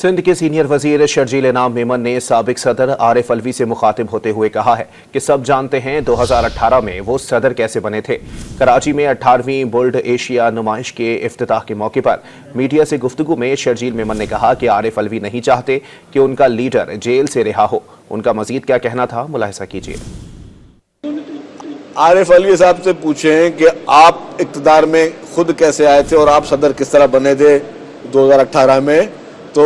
सिंध के सीनियर वजीर शर्जील इनाम मेमन ने साबिक सदर आरिफ अलवी से मुखातिब होते हुए कहा है कि सब जानते हैं 2018 में वो सदर कैसे बने थे। कराची में 18वीं बुल्ड एशिया नुमाइश के इफ्तिताह के मौके पर मीडिया से गुफ्तगू में शर्जील मेमन ने कहा कि आरिफ अलवी नहीं चाहते कि उनका लीडर जेल से रिहा हो। उनका मजीद क्या कहना था, मुलाहिजा कीजिए। आरिफ अलवी साहब से पूछें कि आप इक़्तिदार में खुद कैसे आए थे और आप सदर किस तरह बने थे 2018 में। तो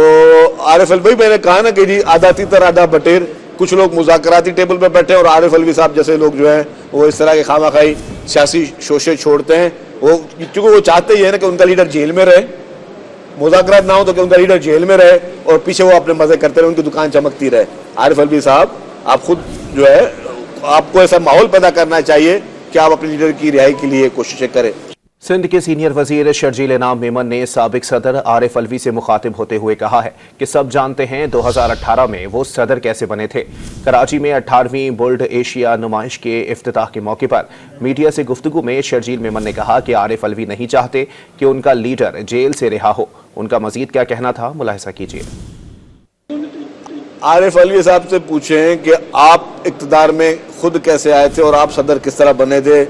आरिफ अलवी, मैंने कहा ना कि जी आधा तीतर आधा बटेर, कुछ लोग मुज़ाकराती टेबल पर बैठे हैं और आरिफ अलवी साहब जैसे लोग जो हैं वो इस तरह के खामाखाई सियासी शोशे छोड़ते हैं। वो क्योंकि वो चाहते ही है ना कि उनका लीडर जेल में रहे, मुज़ाकरात ना हो तो कि उनका लीडर जेल में रहे और पीछे वो अपने मजे करते रहे, उनकी दुकान चमकती रहे। आरिफ अलवी साहब, आप खुद जो है आपको ऐसा माहौल पैदा करना चाहिए कि आप अपने लीडर की रिहाई के लिए कोशिशें करें। सिंध के सीनियर वजीर शर्जील इनाम मेमन ने साबिक सदर आरिफ अलवी से मुखातिब होते हुए कहा है कि सब जानते हैं 2018 में वो सदर कैसे बने थे। कराची में 18वीं बुल्ड एशिया नुमाइश के इफ्तिताह के मौके पर मीडिया से गुफ्तगू में शर्जील मेमन ने कहा कि आरिफ अलवी नहीं चाहते कि उनका लीडर जेल से रिहा हो। उनका मजीद क्या कहना था, मुलाहिजा कीजिए। आरिफ अलवी साहब से पूछें कि आप इक़्तिदार में खुद कैसे आए थे और आप सदर किस तरह बने थे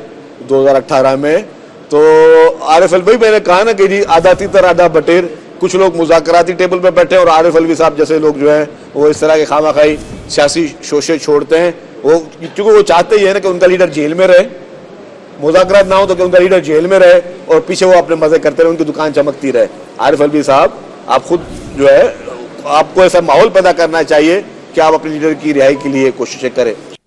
2018 में। तो आरिफ अलवी, मैंने कहा ना कि जी आधा तीतर आधा बटेर, कुछ लोग मुज़ाकराती टेबल पर बैठे हैं और आरिफ अलवी साहब जैसे लोग जो हैं वो इस तरह के खामाखाई सियासी शोशे छोड़ते हैं। वो क्योंकि वो चाहते ही है ना कि उनका लीडर जेल में रहे, मुज़ाकरात ना हो तो कि उनका लीडर जेल में रहे और पीछे वो अपने मजे करते रहे, उनकी दुकान चमकती रहे। आरिफ अलवी साहब, आप खुद जो है आपको ऐसा माहौल पैदा करना चाहिए कि आप अपने लीडर की रिहाई के लिए कोशिशें करें।